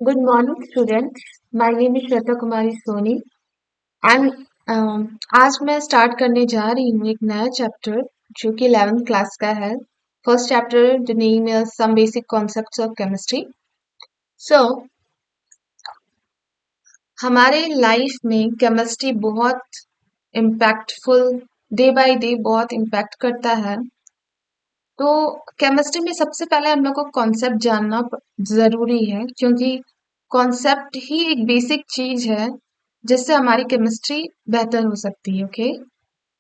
Good morning, students. My name is Shweta Kumari Soni. I'm आज मैं start करने जा रही हूँ एक नया चैप्टर जो कि 11th क्लास का है. First chapter the name is some basic concepts of chemistry. So हमारे लाइफ में केमिस्ट्री बहुत इम्पैक्टफुल डे बाय डे बहुत इम्पैक्ट करता है. तो केमिस्ट्री में सबसे पहले हम लोग को कॉन्सेप्ट जानना जरूरी है क्योंकि कॉन्सेप्ट ही एक बेसिक चीज है जिससे हमारी केमिस्ट्री बेहतर हो सकती है. ओके,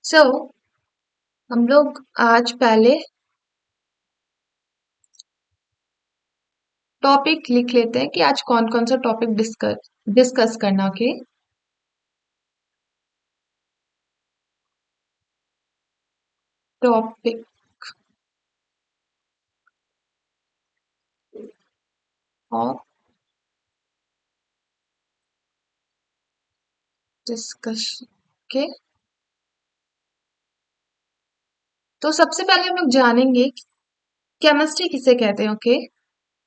सो हम लोग आज पहले टॉपिक लिख लेते हैं कि आज कौन कौन सा टॉपिक डिस्कस करना. Okay, topic of discussion. Okay, तो सबसे पहले हम लोग जानेंगे केमिस्ट्री किसे कहते हैं. ओके,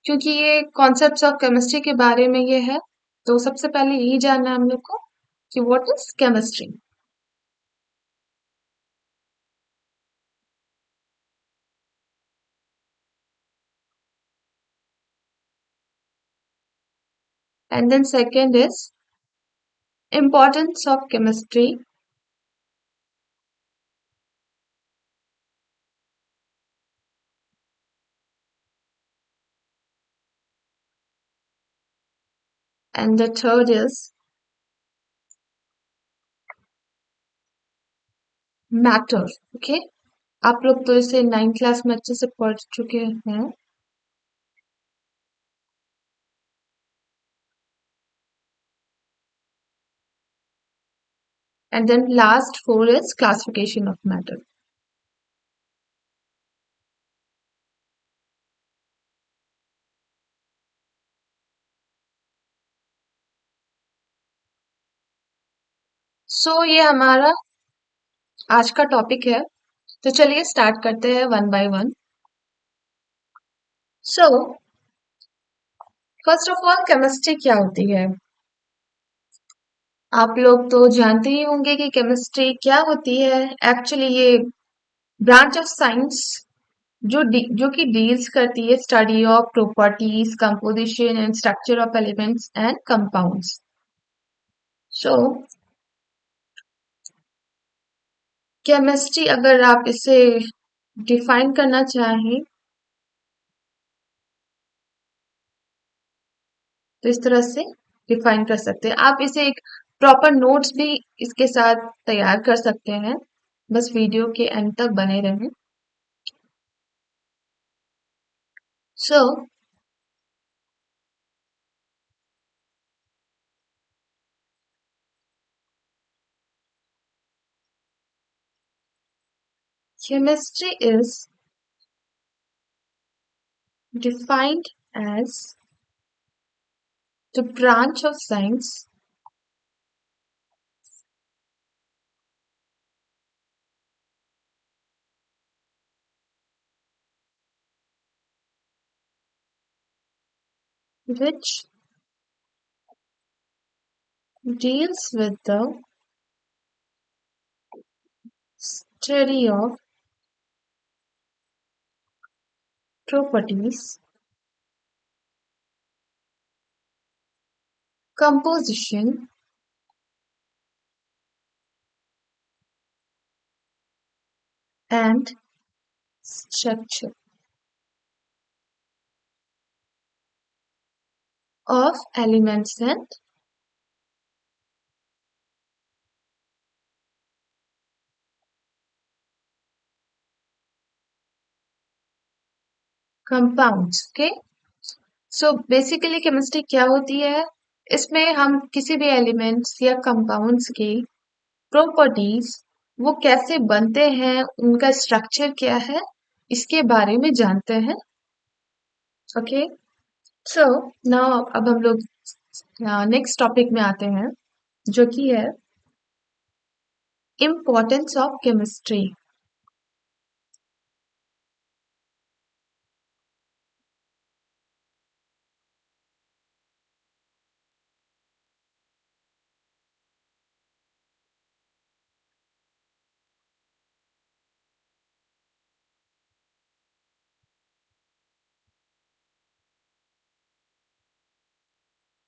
क्योंकि ये कॉन्सेप्ट्स ऑफ केमिस्ट्री के बारे में ये है, तो सबसे पहले यही जानना है हम लोग को कि what is chemistry. And then second is importance of chemistry. And the third is matter. Okay, आप लोग तो इसे 9th क्लास में अच्छे से पढ़ चुके हैं. And then last four is classification of matter. So ये हमारा आज का टॉपिक है. तो चलिए स्टार्ट करते हैं one by one. So first of all chemistry क्या होती है. आप लोग तो जानते ही होंगे कि केमिस्ट्री क्या होती है. एक्चुअली ये ब्रांच ऑफ साइंस जो कि डील्स करती है study of properties composition and structure of elements and compounds. So chemistry अगर आप इसे डिफाइन करना चाहें तो इस तरह से डिफाइन कर सकते हैं. आप इसे एक प्रॉपर नोट्स भी इसके साथ तैयार कर सकते हैं. बस वीडियो के एंड तक बने रहें. सो chemistry is defined as the branch of science which deals with the study of properties, composition, and structure of elements and compounds. Okay, so basically chemistry क्या होती है. इसमें हम किसी भी एलिमेंट्स या कंपाउंड्स की प्रॉपर्टीज वो कैसे बनते हैं उनका स्ट्रक्चर क्या है इसके बारे में जानते हैं. ओके, सो नाउ अब हम लोग नेक्स्ट टॉपिक में आते हैं जो कि है इम्पोर्टेंस ऑफ केमिस्ट्री.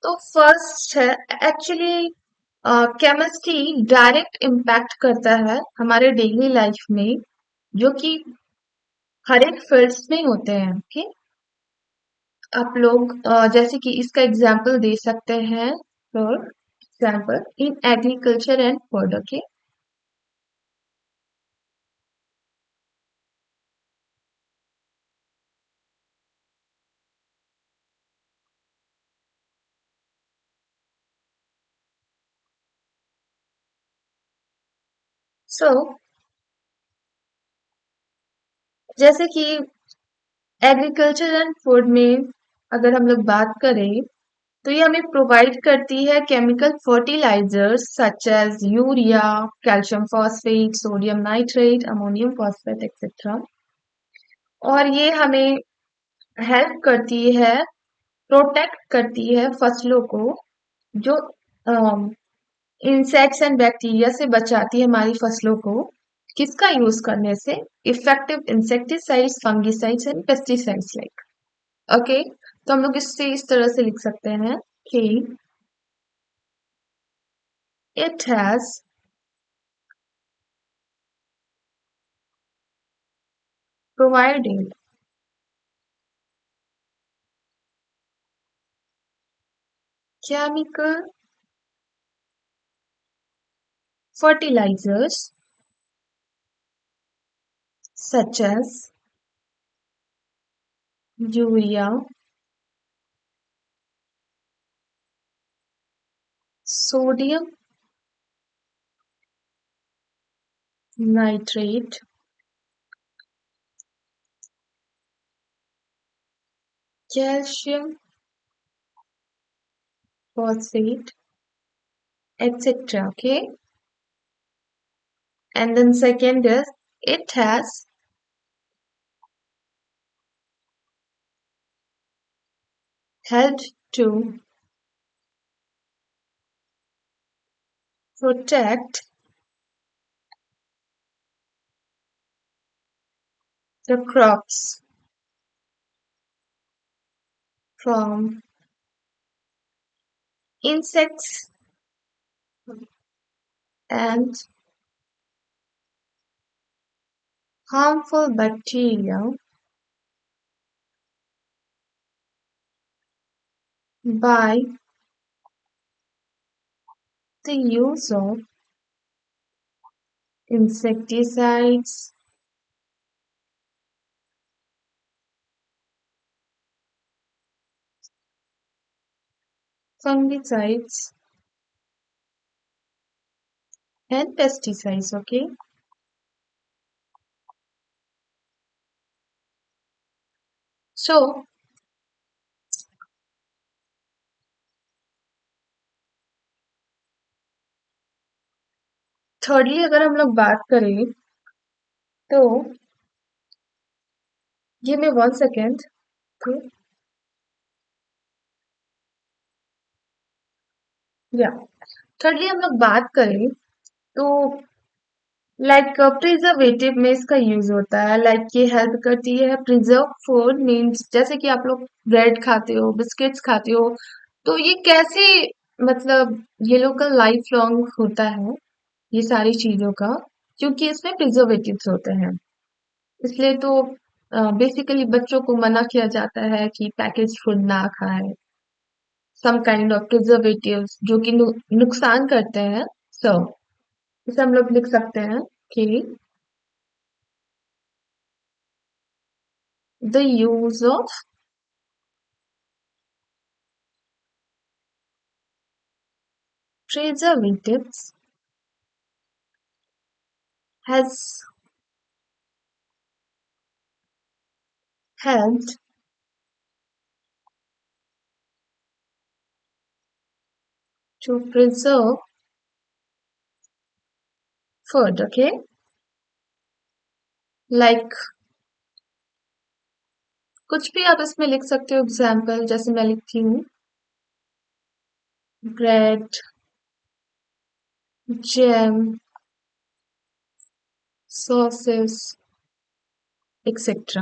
तो फर्स्ट है एक्चुअली केमिस्ट्री डायरेक्ट इम्पैक्ट करता है हमारे डेली लाइफ में, जो कि हर एक फील्ड्स में होते हैं। ओके, आप लोग जैसे कि इसका एग्जांपल दे सकते हैं। For example in agriculture and food. Okay, so जैसे कि एग्रीकल्चर एंड फूड में अगर हम लोग बात करें, तो ये हमें प्रोवाइड करती है chemical fertilizers such as urea, calcium phosphate, sodium nitrate, ammonium phosphate etcetera. और ये हमें हेल्प करती है, प्रोटेक्ट करती है फसलों को, जो इंसेक्ट्स एंड बैक्टीरिया से बचाती है हमारी फसलों को। किसका यूज करने से? Effective insecticides, fungicides and pesticides like. Okay, तो हम लोग इससे इस तरह से लिख सकते हैं कि it has provided chemical fertilizers such as urea, sodium nitrate, calcium phosphate, etc. Okay, and then second is it has helped to protect the crops from insects and harmful bacteria by the use of insecticides, fungicides, and pesticides. Okay, so thirdly अगर हम लोग बात करें, तो give me one second. या thirdly हम लोग बात करें, तो लाइक प्रिजर्वेटिव में इसका यूज होता है। लाइक ये हेल्प करती है प्रिजर्व फूड, मीन्स जैसे कि आप लोग ब्रेड खाते हो, बिस्किट्स खाते हो, तो ये कैसे, मतलब ये लोग का लाइफ लॉन्ग होता है ये सारी चीजों का, क्योंकि इसमें प्रिजर्वेटिव्स होते हैं। इसलिए तो बेसिकली बच्चों को मना किया जाता है कि पैकेज फूड ना खाएं, सम काइंड ऑफ प्रिजर्वेटिव्स जो कि नुकसान करते हैं। सो इसे हम लोग लिख सकते हैं कि the use of preservatives has helped to preserve food. Okay, like कुछ भी आप इसमें लिख सकते हो। एग्जाम्पल जैसे मैं लिखती हूँ ब्रेड, जैम, सॉसेस एक्सेट्रा।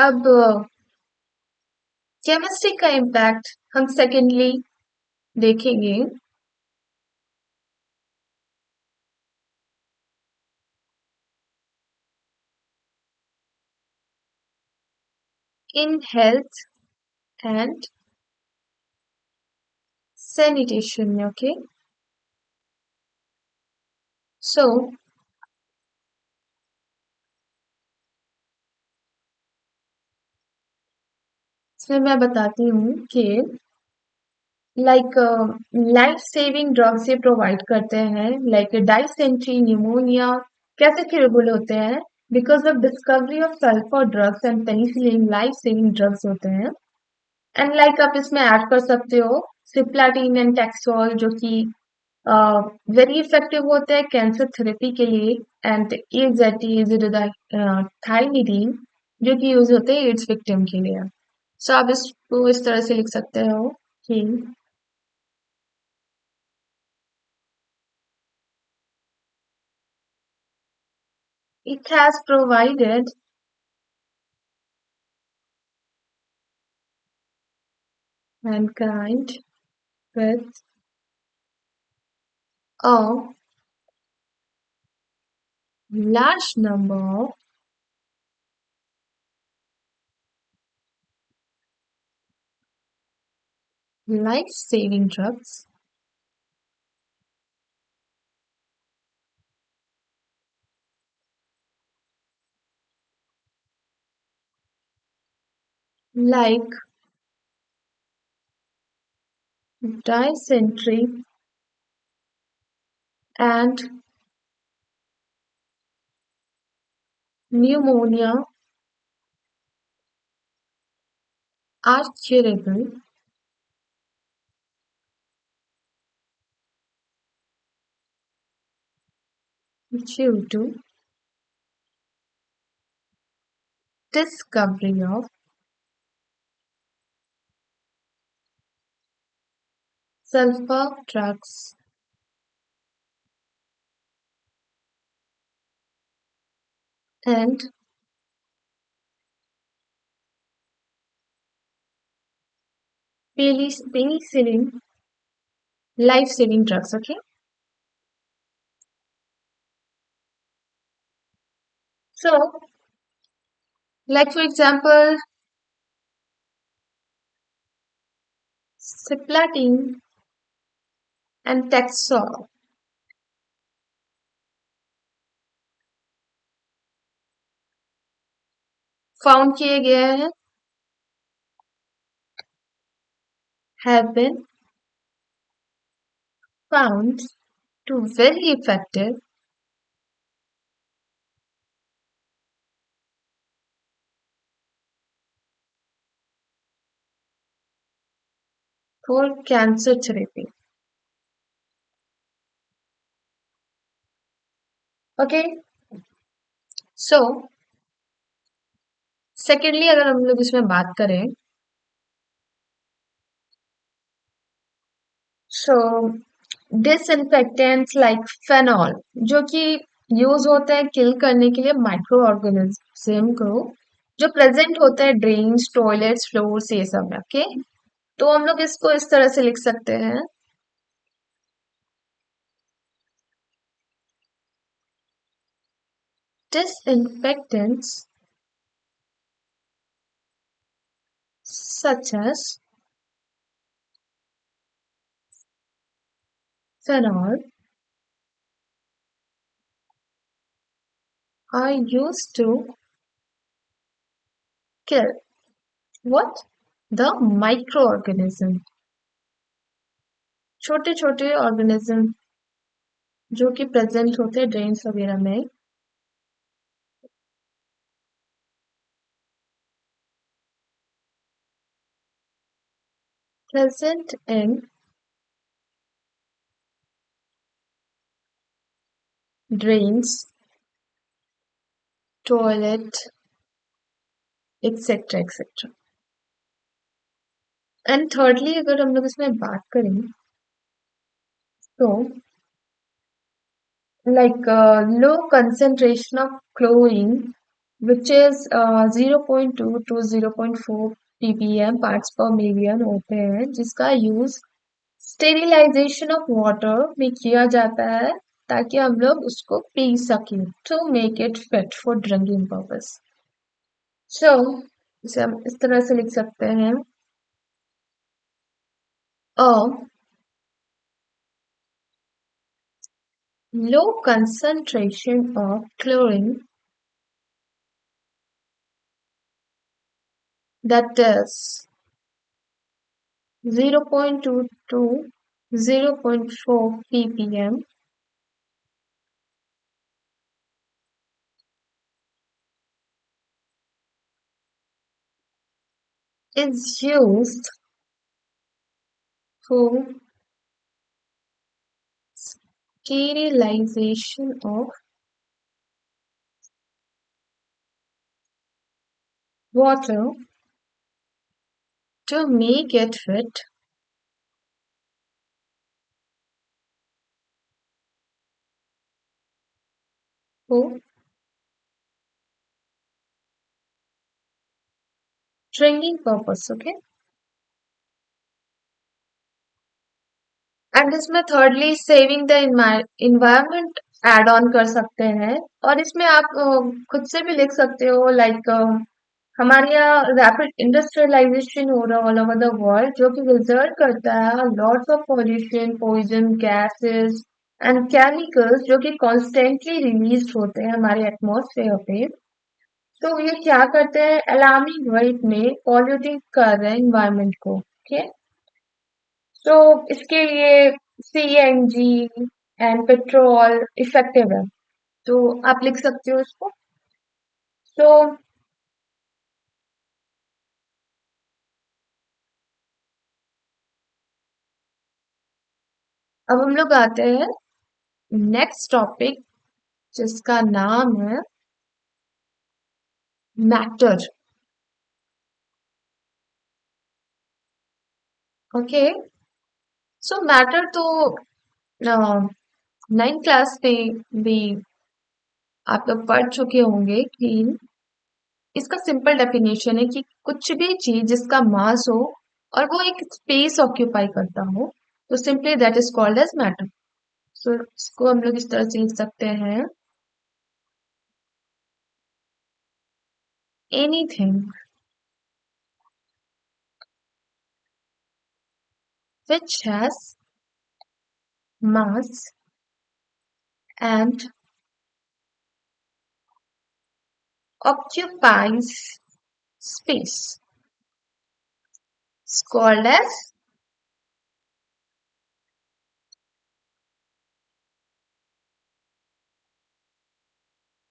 अब केमिस्ट्री का इम्पैक्ट हम सेकेंडली देखेंगे इन हेल्थ एंड सैनिटेशन में. ओके, सो इसमें मैं बताती हूँ कि लाइक लाइफ सेविंग ड्रग्स ये प्रोवाइड करते हैं. लाइक डाइसेंट्री, न्यूमोनिया कैसे क्यूरेबल होते हैं? Because of discovery of sulphur drugs and penicillin life saving drugs होते हैं. एंड लाइक आप इसमें ऐड कर सकते हो सिप्लाटीन एंड टैक्सोल जो कि वेरी इफेक्टिव होते हैं कैंसर थेरेपी के लिए. एंड थाइनिडीन जो कि यूज होते हैं एड्स विक्टिम के लिए. सो आप इसको इस तरह से लिख सकते हो कि it has provided mankind with a large number of life-saving drugs like dysentery and pneumonia are curable due to discovery of sulfur drugs and penicillin life-saving drugs. Okay, so like for example, ciplatin and taxol found किए गए हैं have been found to very effective for cancer therapy. Okay, so secondly अगर हम लोग इसमें बात करें so disinfectants like phenol जो कि यूज होते हैं किल करने के लिए माइक्रो ऑर्गेनिज्म को जो प्रेजेंट होते हैं ड्रेन्स टॉयलेट्स फ्लोर्स ये सब में. ओके, तो हम लोग इसको इस तरह से लिख सकते हैं disinfectants such as phenol are used to kill what? The microorganism. छोटे छोटे ऑर्गेनिज्म जो कि प्रेजेंट होते हैं ड्रेन्स वगैरह में present in drains, toilet, etc. etc. And thirdly अगर हम लोग इसमें बात करें तो like low concentration of chlorine which is 0.2 to 0.4 ppm parts पर मिलियन होते हैं, जिसका यूज स्टेरिलाइजेशन ऑफ वाटर में किया जाता है ताकि हम लोग उसको पी सकें, to make it fit for drinking purpose. So इसे हम इस तरह से लिख सकते हैं, a low concentration of chlorine, that is 0.2 to 0.4 ppm, is used for sterilization of water to make it fit for drinking purpose, okay? And इसमें thirdly saving the environment add on कर सकते हैं, और इसमें आप खुद से भी लिख सकते हो, लाइक हमारे यहाँ रैपिड इंडस्ट्रियलाइजेशन हो रहा है ऑल ओवर द वर्ल्ड, जो कि रिजल्ट करता है lots of pollution, poison gases and chemicals जो कि कॉन्स्टेंटली रिलीज होते हैं हमारे एटमॉस्फेयर पे। तो ये क्या करते हैं, अलार्मिंग रेट में पॉल्यूटिंग कर रहे हैं इन्वायरमेंट को, ओके। तो इसके लिए सीएनजी एंड पेट्रोल इफेक्टिव है, तो आप लिख सकते हो इसको। तो अब हम लोग आते हैं नेक्स्ट टॉपिक, जिसका नाम है मैटर, ओके। सो मैटर तो नाइन्थ क्लास में भी आप लोग पढ़ चुके होंगे कि इसका सिंपल डेफिनेशन है कि कुछ भी चीज जिसका मास हो और वो एक स्पेस ऑक्यूपाई करता हो, तो simply that is called as matter. So इसको हम लोग इस तरह से लिख सकते हैं, anything which has mass and occupies space is called as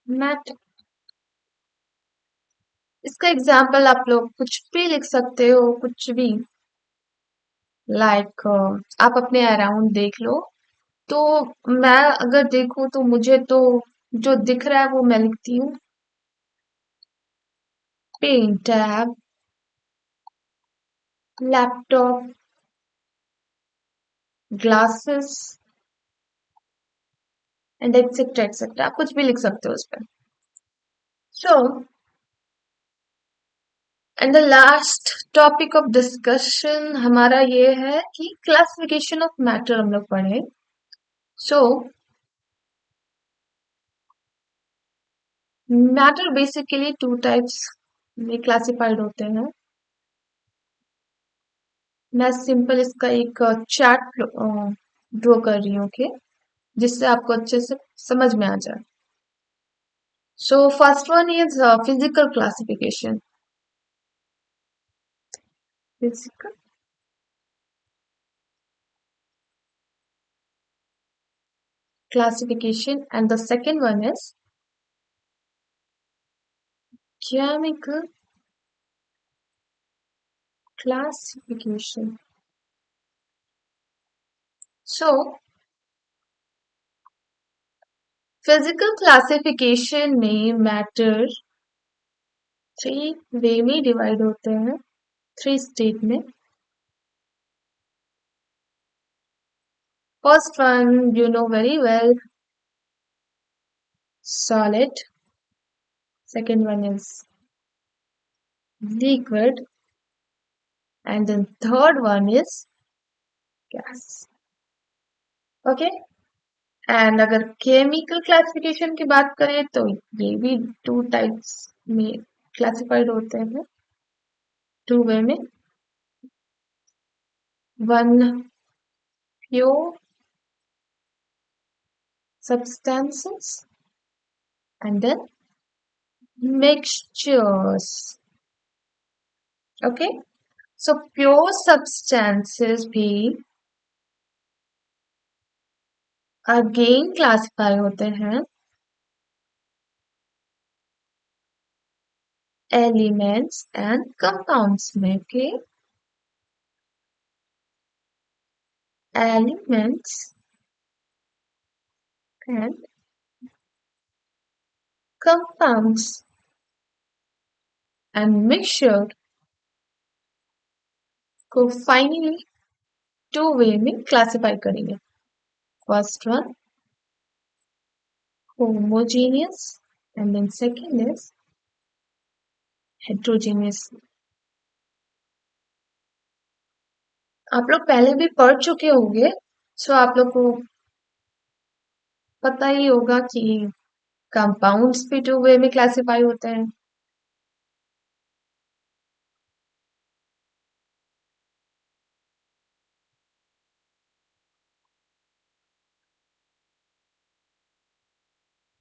matter। इसका एग्जाम्पल आप लोग कुछ भी लिख सकते हो, कुछ भी, लाइक आप अपने अराउंड देख लो। तो मैं अगर देखूं तो मुझे तो जो दिख रहा है वो मैं लिखती हूँ, pen tab, laptop, glasses and etcetera etcetera, आप कुछ भी लिख सकते हो उस पर। So and the last topic of discussion हमारा ये है कि क्लासिफिकेशन ऑफ मैटर हम लोग पढ़े। सो मैटर बेसिकली टू टाइप्स में क्लासिफाइड होते हैं। मैं सिंपल इसका एक चार्ट ड्रॉ कर रही हूँ, ओके, जिससे आपको अच्छे से समझ में आ जाए। So first one is physical classification, physical classification, and the second one is chemical classification। So physical classification में मैटर थ्री वे में डिवाइड होते हैं, थ्री स्टेट में। First one you know very well, solid, second one is liquid, and then third one is gas. Okay, and अगर chemical classification की बात करें तो ये भी टू टाइप्स में क्लासिफाइड होते हैं, टू वे में. One pure substances and then mixtures. Okay, so pure substances भी अगेन क्लासिफाई होते हैं एलिमेंट्स एंड कंपाउंड्स में. के elements and compounds and mixture को फाइनली टू वे में क्लासिफाई करेंगे. First one homogeneous and then second is heterogeneous. आप लोग पहले भी पढ़ चुके होंगे, सो आप लोग को पता ही होगा कि कंपाउंड्स भी टू वे में क्लासिफाई होते हैं.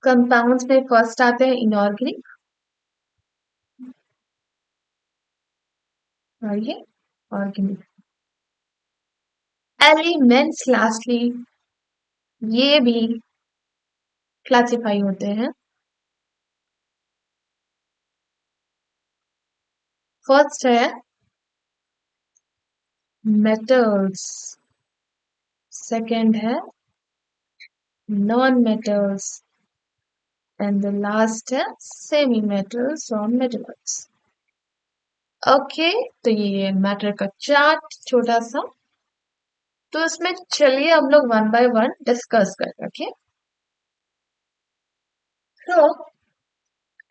कंपाउंड्स में फर्स्ट आते हैं इनऑर्गेनिक और ये ऑर्गेनिक. एलिमेंट्स लास्टली ये भी क्लासिफाई होते हैं. फर्स्ट है मेटल्स, सेकंड है non metals and the last है सेमी मेटल्स और मेटल्स. ओके, तो ये मैटर का चार्ट छोटा सा, तो इसमें चलिए हम लोग वन बाय वन डिस्कस करते हैं. ओके, तो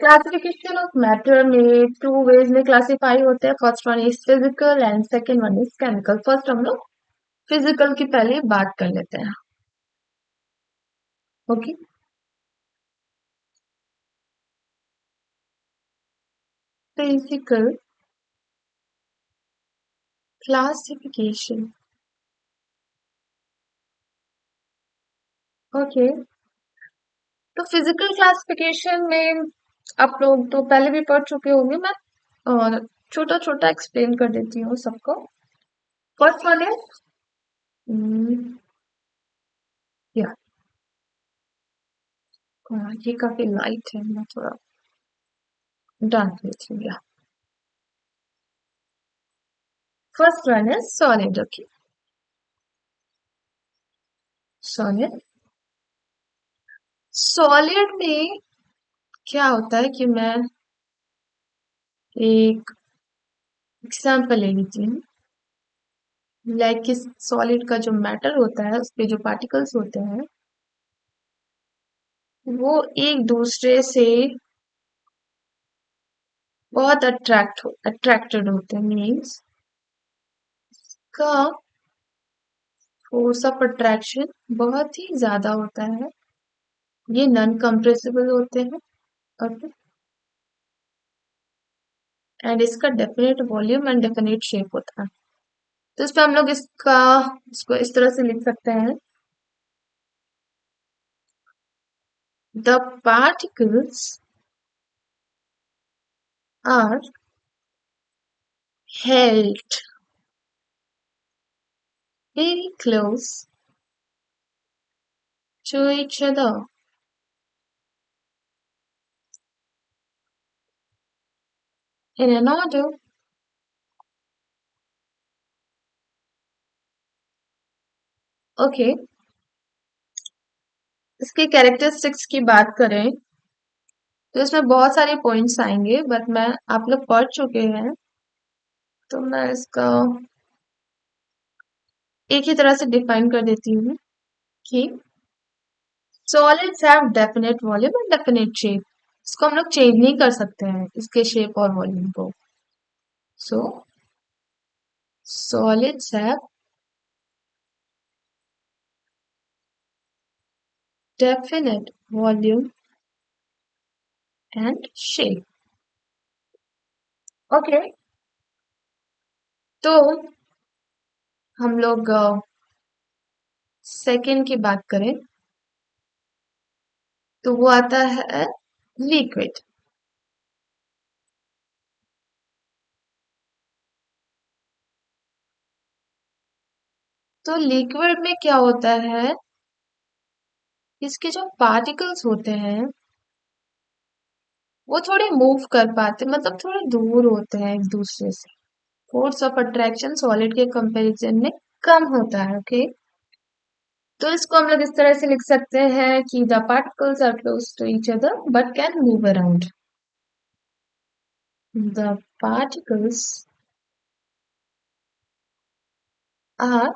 क्लासिफिकेशन ऑफ मैटर में टू वेज में क्लासिफाई होते हैं. First one is physical and second one is chemical. First हम लोग फिजिकल की पहले बात कर लेते हैं. Okay, physical classification. ओके, तो फिजिकल क्लासिफिकेशन में आप लोग तो पहले भी पढ़ चुके होंगे, मैं और छोटा छोटा एक्सप्लेन कर देती हूँ सबको. फर्स्ट वन इज या ये काफी लाइट है, मैं थोड़ा डार्क लेती हूँ. या first one is solid. Okay, solid. Solid में क्या होता है कि मैं एक एग्जाम्पल ले लेती हूँ. लाइक इस सॉलिड का जो मैटर होता है उसपे जो पार्टिकल्स होते हैं वो एक दूसरे से बहुत अट्रैक्टेड होते हैं. मीन्स का फोर्स ऑफ अट्रैक्शन बहुत ही ज्यादा होता है. ये नॉन कंप्रेसिबल होते हैं. ओके, एंड इसका definite volume and definite shape होता है. तो इस पे हम लोग इसको इस तरह से लिख सकते हैं. The particles are held very close to each other in an order okay. इसके कैरेक्टरिस्टिक्स की बात करें तो इसमें बहुत सारे पॉइंट्स आएंगे, बट मैं आप लोग पढ़ चुके हैं तो मैं इसका एक ही तरह से डिफाइन कर देती हूँ कि solids have definite volume and definite shape. इसको हम लोग चेंज नहीं कर सकते हैं इसके शेप और वॉल्यूम को. So solids have definite volume and shape. Okay, तो हम लोग सेकेंड की बात करें तो वो आता है लिक्विड. तो लिक्विड में क्या होता है, इसके जो पार्टिकल्स होते हैं वो थोड़े मूव कर पाते, मतलब थोड़े दूर होते हैं एक दूसरे से. फोर्स ऑफ अट्रैक्शन सॉलिड के कंपैरिजन में कम होता है. ओके, तो इसको हम लोग इस तरह से लिख सकते हैं कि the particles are close to each other but can move around. The particles are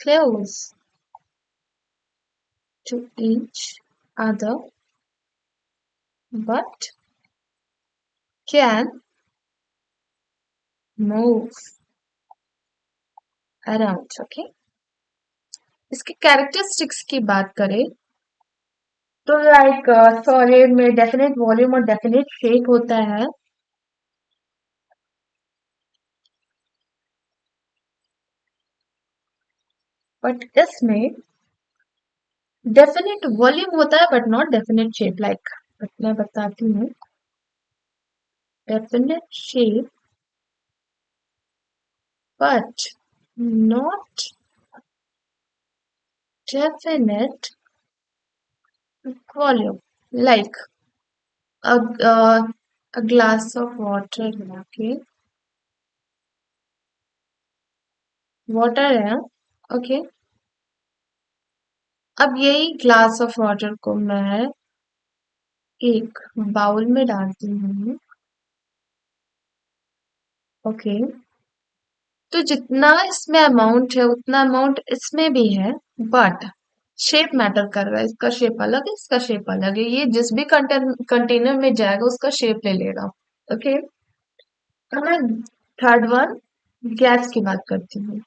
close to each other but can move around. Okay, इसके कैरेक्टरिस्टिक्स की बात करें तो लाइक सॉलिड में डेफिनेट वॉल्यूम और डेफिनेट शेप होता है. बट इसमें डेफिनेट वॉल्यूम होता है but not definite shape. Like मैं बताती हूँ, definite shape but not definite volume. Like a, a glass of water. Okay, water है. ओके, अब यही ग्लास ऑफ वाटर को मैं एक बाउल में डालती हूँ. ओके, तो जितना इसमें अमाउंट है उतना अमाउंट इसमें भी है बट शेप मैटर कर रहा है. इसका शेप अलग है, इसका शेप अलग है. ये जिस भी कंटेनर में जाएगा उसका शेप ले लेगा. ओके, अब मैं थर्ड वन गैस की बात करती हूँ.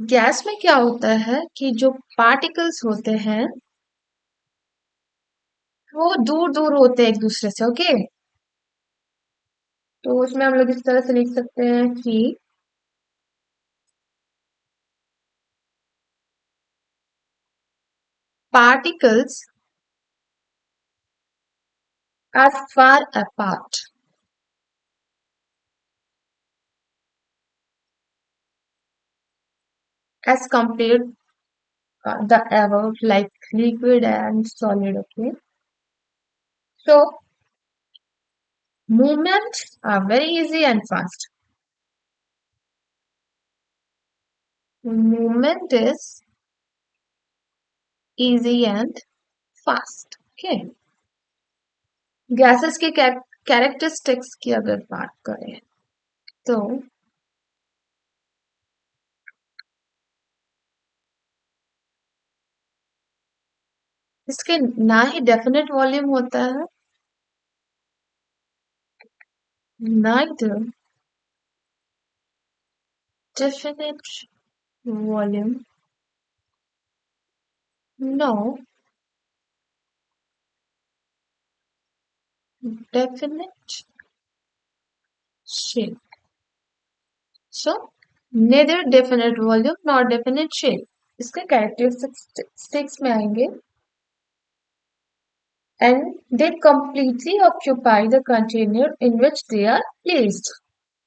गैस में क्या होता है कि जो पार्टिकल्स होते हैं वो दूर दूर होते हैं एक दूसरे से. ओके, तो उसमें हम लोग इस तरह से लिख सकते हैं कि particles are far apart as compared the above, like liquid and solid. Okay, so movements are very easy and fast. Movement is easy and fast. Okay, gases के कैरेक्टरिस्टिक्स की अगर बात करें तो इसके ना ही डेफिनेट वॉल्यूम होता है, neither definite volume, no definite shape. So neither definite volume nor definite shape. इसके कैरेक्टरिस्टिक्स में आएंगे and they completely occupy the container in which they are placed.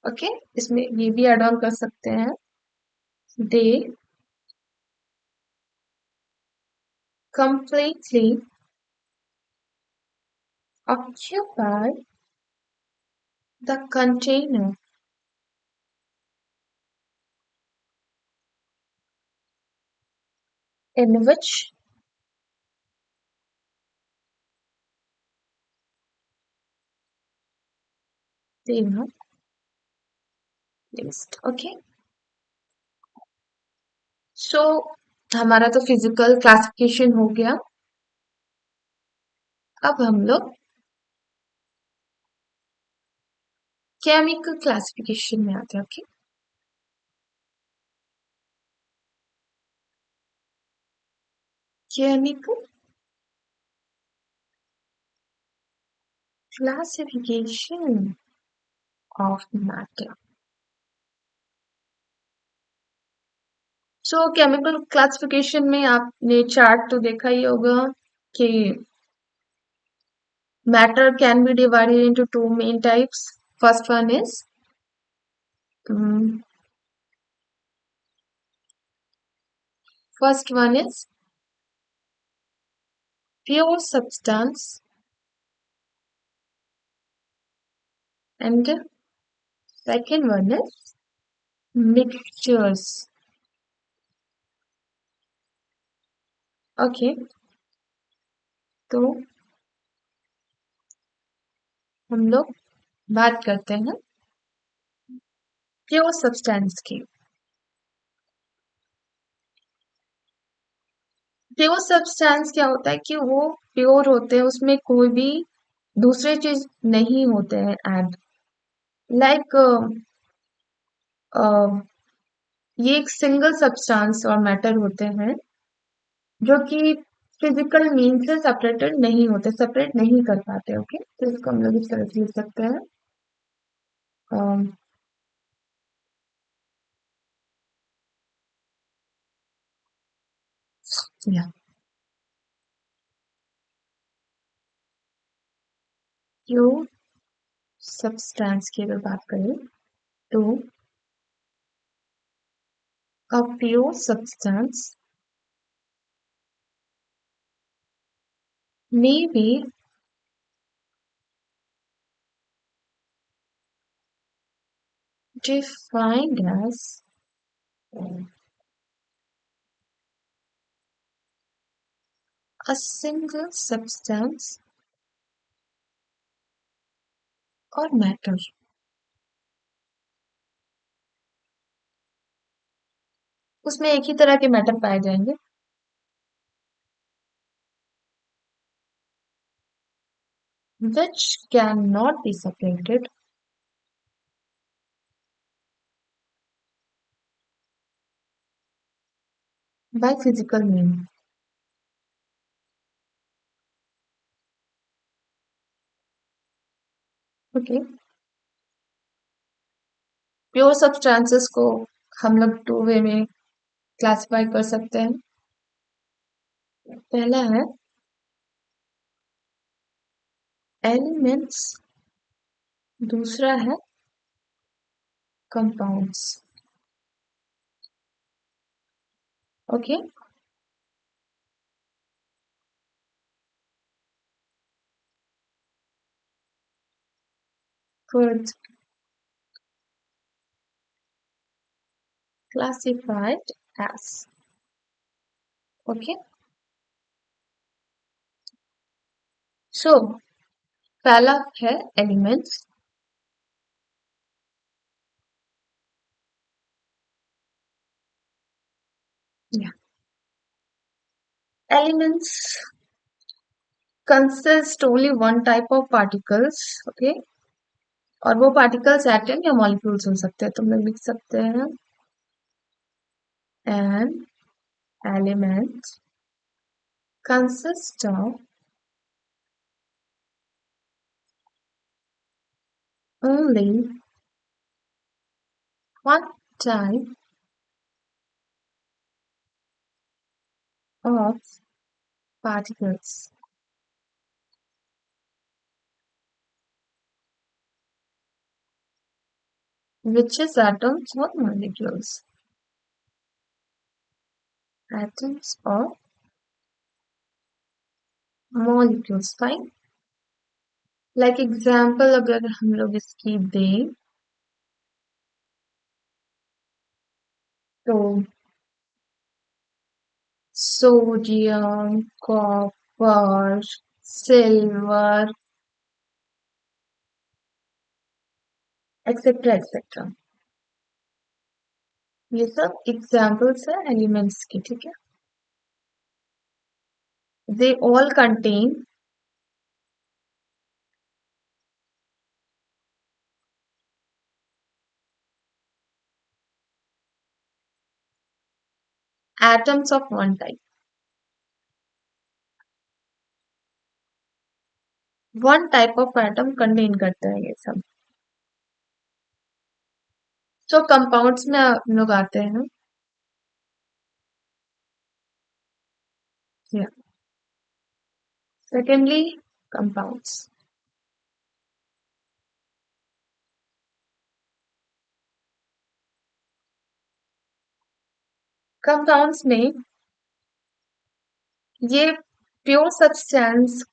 Okay, इसमें ये भी ऐड ऑन कर सकते हैं. They completely occupy the container in which they are placed. Okay, so हमारा तो फिजिकल क्लासिफिकेशन हो गया। अब हम लोग केमिकल क्लासिफिकेशन में आते हैं। Okay, chemical classification of matter. So chemical classification में आपने चार्ट तो देखा ही होगा कि matter can be divided into two main types. First one is um, first one is pure substance, and second one is mixtures. Okay, तो हम लोग बात करते हैं प्योर सब्सटेंस की। प्योर सब्सटेंस क्या होता है कि वो प्योर होते हैं, उसमें कोई भी दूसरे चीज नहीं होते हैं ऐड। लाइक ये एक सिंगल सब्सटेंस और मैटर होते हैं जो कि फिजिकल मीन से सेपरेटेड नहीं होते, सेपरेट नहीं कर पाते। ओके, तो इसको हम लोग इस तरह से लिख सकते हैं। या प्योर सब्सटेंस की अगर बात करें तो a pure substance may be defined as a single substance or matter। उसमें एक ही तरह के मैटर पाए जाएंगे which cannot be separated by physical means। Okay, pure substances को हम लोग टू वे में क्लासिफाई कर सकते हैं। पहला है एलिमेंट्स, दूसरा है compounds. Okay, first classified as। Okay, so पहला है elements. Elements consist only one type of particles। Okay, और वो पार्टिकल्स एटम या मॉलिक्यूल्स हो सकते हैं। तो हम लोग लिख सकते हैं an element consists of only one type of particles, which is atoms or molecules। Atoms or molecules, fine। Like example अगर हम लोग इसकी दें तो sodium, copper, silver, etcetera etcetera, ये सब एग्जाम्पल्स है एलिमेंट्स के। ठीक है, They all contain atoms of one type. One type of atom contain करता है ये सब. तो कंपाउंड्स में हम लोग आते हैं. Secondly, compounds. कंपाउंड्स में ये प्योर सब्सटेंस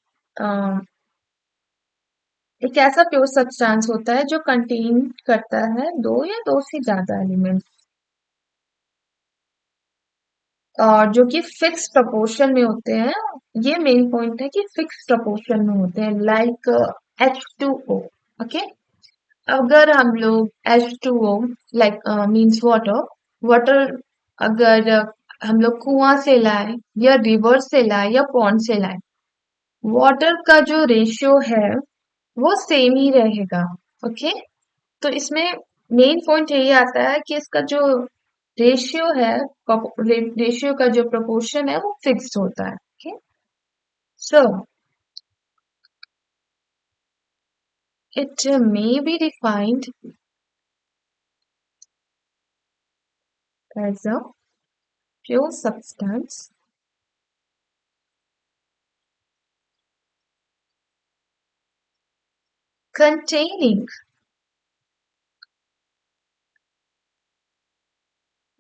एक ऐसा प्योर सब्सटेंस होता है जो कंटेन करता है दो या दो से ज्यादा एलिमेंट्स, और जो कि फिक्स प्रपोर्शन में होते हैं. ये मेन पॉइंट है कि फिक्स प्रपोर्शन में होते हैं, लाइक H2O. ओके. अगर हम लोग H2O like means water, water अगर हम लोग कुआं से लाए या रिवर से लाए या पॉन्ड से लाए, वाटर का जो रेशियो है वो सेम ही रहेगा. ओके. तो इसमें मेन पॉइंट यही आता है कि इसका जो रेशियो है, रेशियो का जो प्रोपोर्शन है वो फिक्स्ड होता है. Okay. So it may be defined as a pure substance containing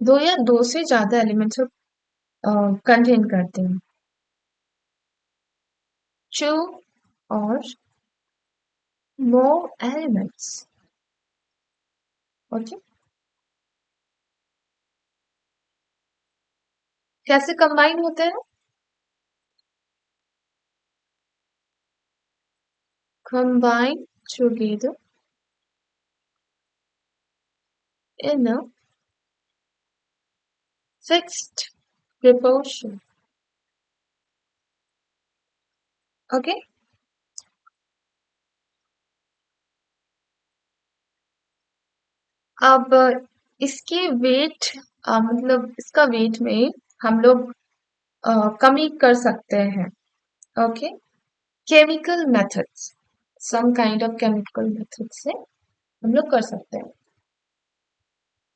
दो या दो से ज्यादा एलिमेंट्स कंटेन करते हैं. टू और मोर एलिमेंट्स. ओके. कैसे कंबाइन होते हैं? Combine together in a fixed proportion. Okay. अब इसकी वेट मतलब इसका वेट में हम लोग कमी कर सकते हैं. Okay. Chemical methods, some kind of chemical method से हम लोग कर सकते हैं.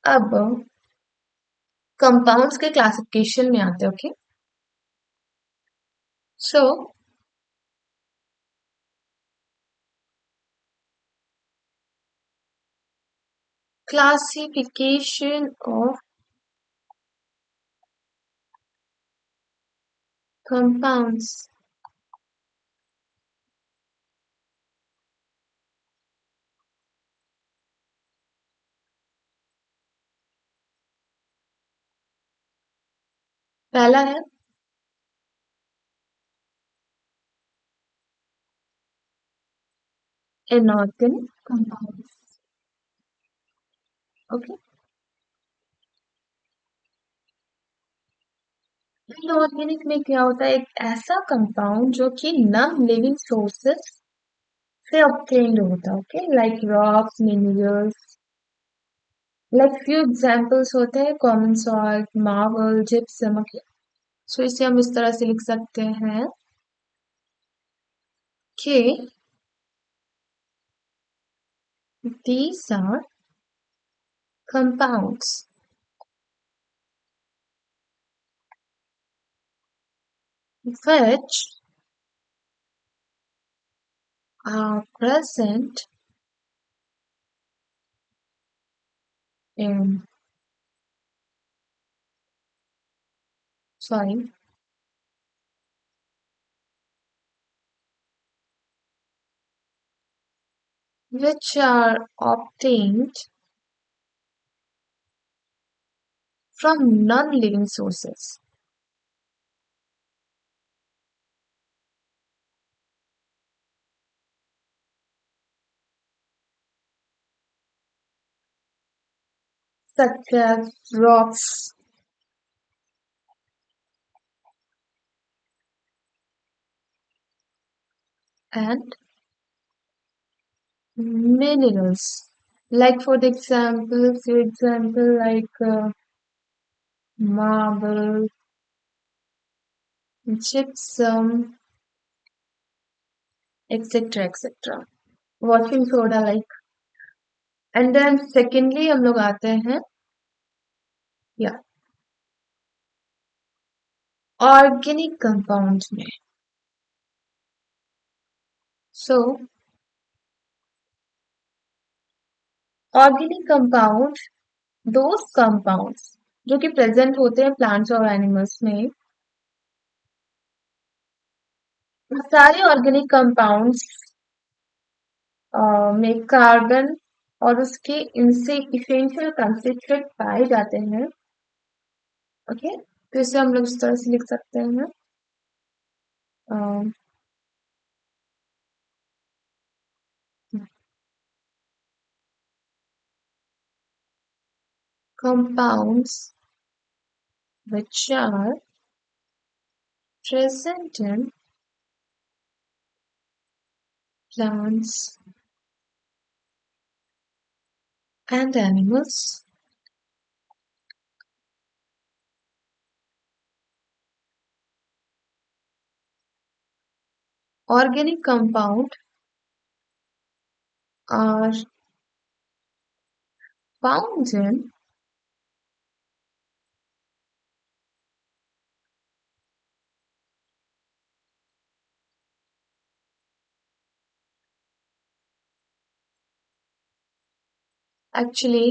अब कंपाउंड्स के क्लासिफिकेशन में आते हैं. Okay. So classification of compounds. पहला है इनऑर्गेनिक कंपाउंड्स. ओके. इनऑर्गेनिक में क्या होता है? एक ऐसा कंपाउंड जो कि नॉन लिविंग सोर्सेस से obtained होता है. Okay. Like rocks, minerals. Like few examples होते हैं common salt, marble, gypsum. Okay. So इसे हम इस तरह से लिख सकते हैं कि these are compounds which are present in soil which are obtained from non-living sources such as rocks, and minerals. Like for example, marble, gypsum, etc. etc. Washing soda like. And then secondly हम लोग आते हैं या organic compounds में. So organic compound those compounds जो कि present होते हैं प्लांट्स और एनिमल्स में. वो सारे ऑर्गेनिक कंपाउंड्स में कार्बन और उसके इनसे इसेंशियल कंस्टिट्यूएंट पाए जाते हैं. ओके, तो इसे हम लोग इस तरह से लिख सकते हैं. Compounds which are present in plants and animals. Organic compound are found in actually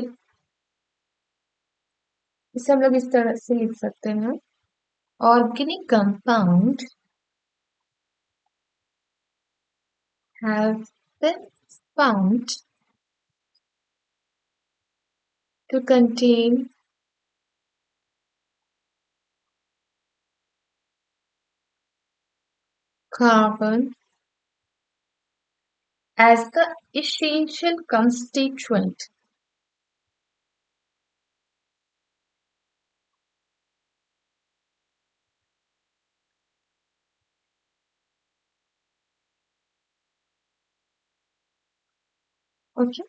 इसे हम लोग इस तरह से लिख सकते हैं. Organic compound have been found to contain carbon as the essential constituent. Okay.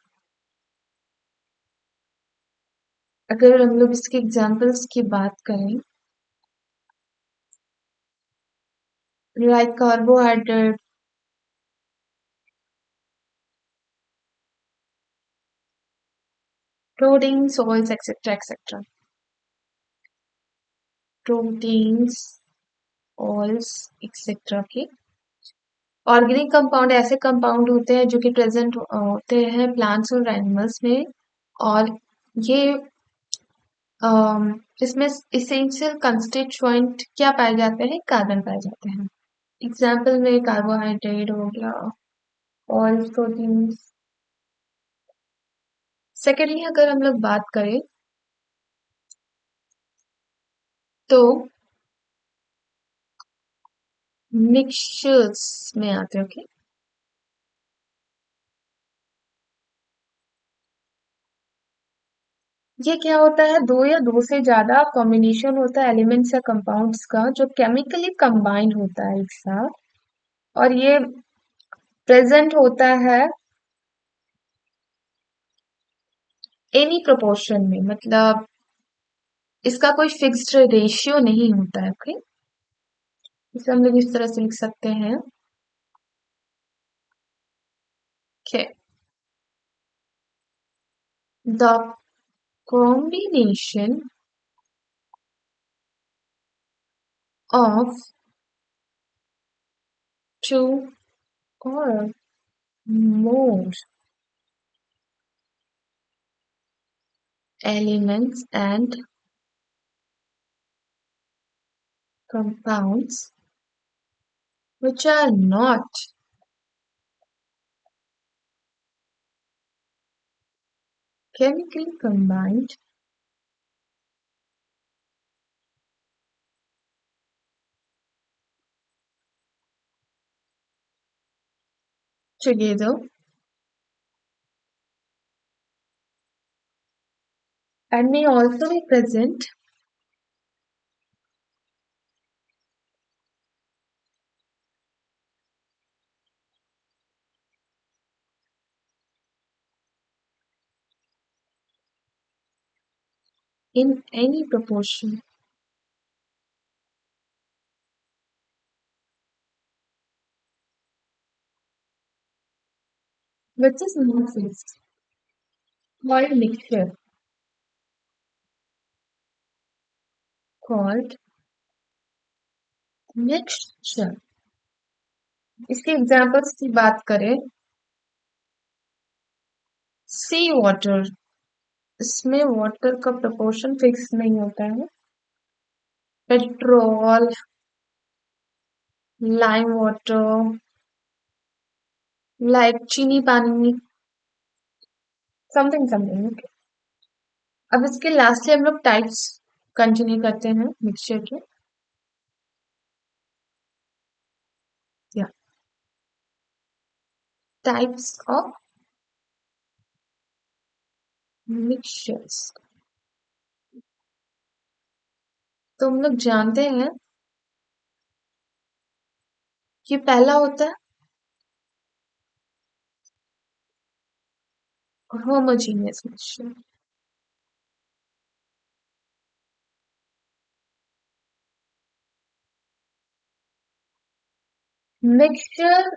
अगर हम लोग इसके एग्जाम्पल्स की बात करें, like carbohydrate, proteins, oils, etc. etc. Proteins, oils, etc. के ऑर्गेनिक कंपाउंड ऐसे कंपाउंड होते हैं जो कि प्रेजेंट होते हैं प्लांट्स और एनिमल्स में. और ये इसमें इसेंशियल कंस्टिट्यूएंट क्या पाए जाते हैं? कार्बन पाए जाते हैं. एग्जाम्पल में कार्बोहाइड्रेट हो गया, ऑयल, प्रोटीन्स. सेकेंडली अगर हम लोग बात करें तो मिक्सचर्स में आते हैं. ओके, ये क्या होता है? दो या दो से ज्यादा कॉम्बिनेशन होता है एलिमेंट्स या कंपाउंड्स का जो केमिकली कंबाइंड होता है एक साथ. और ये प्रेजेंट होता है एनी प्रोपोर्शन में, मतलब इसका कोई फिक्स्ड रेशियो नहीं होता है. ओके, इसे हम लोग इस तरह से लिख सकते हैं. Okay. The combination of two or more elements and compounds which are not chemically combined together and may also be present in any proportion which is not fixed, called mixture, called mixture. इसके examples की बात करें, सी water, इसमें water का proportion fix नहीं होता है। Petrol, lime water, like चीनी पानी, समथिंग समथिंग। अब इसके लास्टली हम लोग टाइप्स कंटिन्यू करते हैं मिक्सचर के। या टाइप्स ऑफ मिक्सचर्स। तो हम लोग जानते हैं कि पहला होता है होमोजीनियस मिक्सचर। मिक्सचर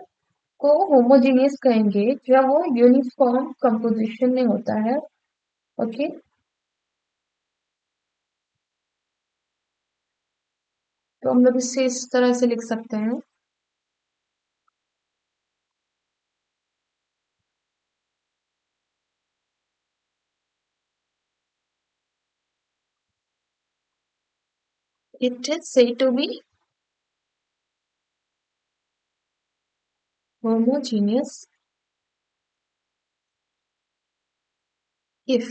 को होमोजीनियस कहेंगे जब वो यूनिफॉर्म कंपोजिशन में होता है। ओके, तो हम लोग इसे इस तरह से लिख सकते हैं, it is said to be homogeneous if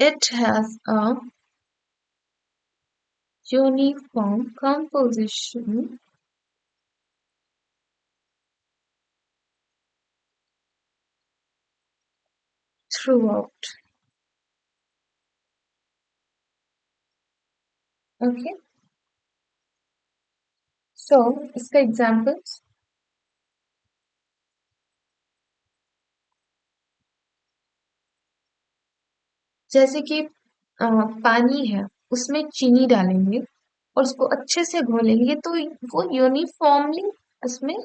it has a uniform composition throughout। Okay, so इसका एग्जांपल्स जैसे कि पानी है, उसमें चीनी डालेंगे और उसको अच्छे से घोलेंगे तो वो यूनिफॉर्मली उसमें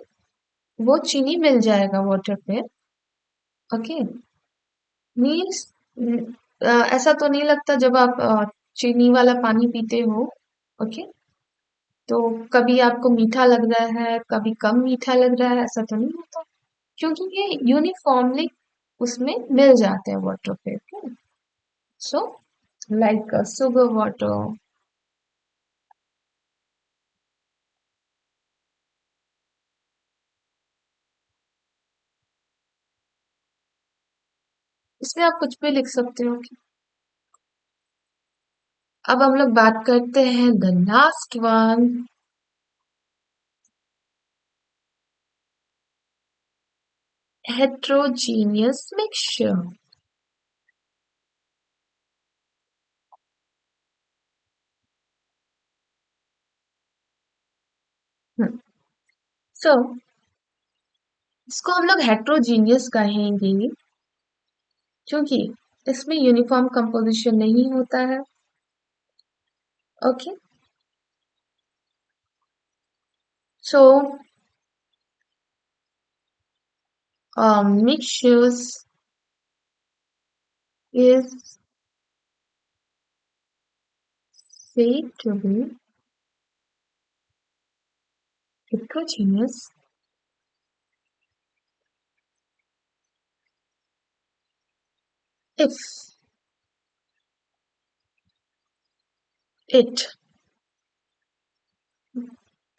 वो चीनी मिल जाएगा वाटर पे। ओके, मीन्स ऐसा तो नहीं लगता जब आप चीनी वाला पानी पीते हो। ओके, तो कभी आपको मीठा लग रहा है, कभी कम मीठा लग रहा है, ऐसा तो नहीं होता, क्योंकि ये यूनिफॉर्मली उसमें मिल जाते हैं वाटर पे। So like sugar water. इसमें आप कुछ भी लिख सकते हो। अब हम लोग बात करते हैं the last one, heterogeneous mixture। सो इसको हम लोग हेट्रोजीनियस कहेंगे क्योंकि इसमें यूनिफॉर्म कंपोजिशन नहीं होता है। Okay, so mixtures is said to be heterogeneous if it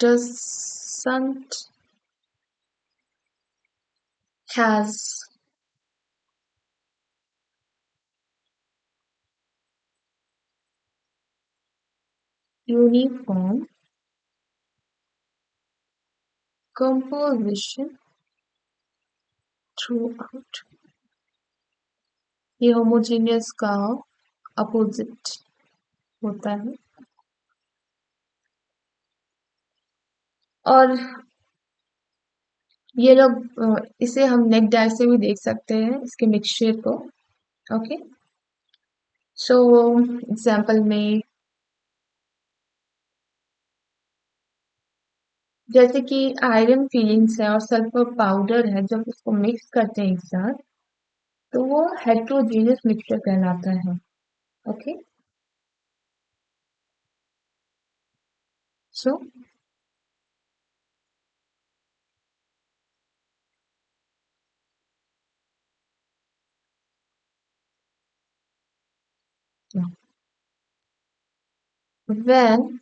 doesn't has uniform composition throughout। ये होमोजेनियस का अपोजिट होता है। और ये लोग इसे हम नेक डाई से भी देख सकते हैं इसके मिक्सचर को। ओके, सो एग्जाम्पल में जैसे कि आयरन फीलिंग्स है और सल्फर पाउडर है, जब उसको मिक्स करते हैं एक साथ तो वो हेट्रोजीनियस मिक्सचर कहलाता है। Okay, so when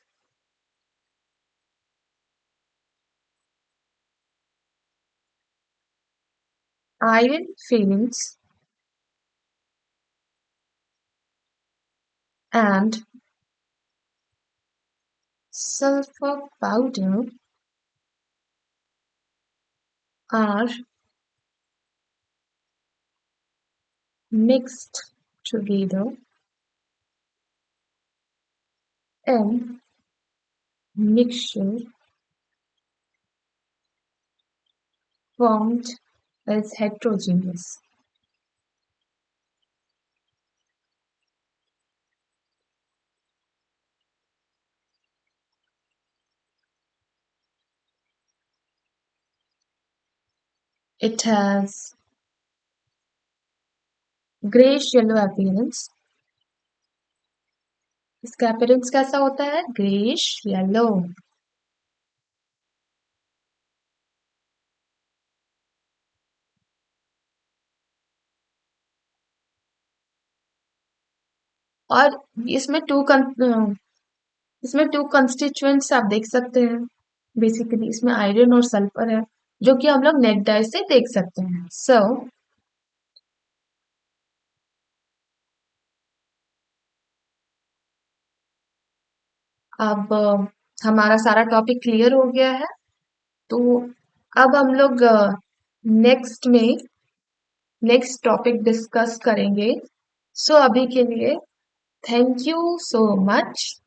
iron fillings and sulfur powder are mixed together in mixture formed as heterogeneous. It has grayish yellow appearance. इसका appearance कैसा होता है? Grayish yellow. और इसमें इसमें टू कंस्टिट्यूएंट्स आप देख सकते हैं। बेसिकली इसमें आयरन और सल्फर है, जो कि हम लोग नेट डाई से देख सकते हैं। सो अब हमारा सारा टॉपिक क्लियर हो गया है। तो अब हम लोग नेक्स्ट में नेक्स्ट टॉपिक डिस्कस करेंगे। सो अभी के लिए थैंक यू सो मच।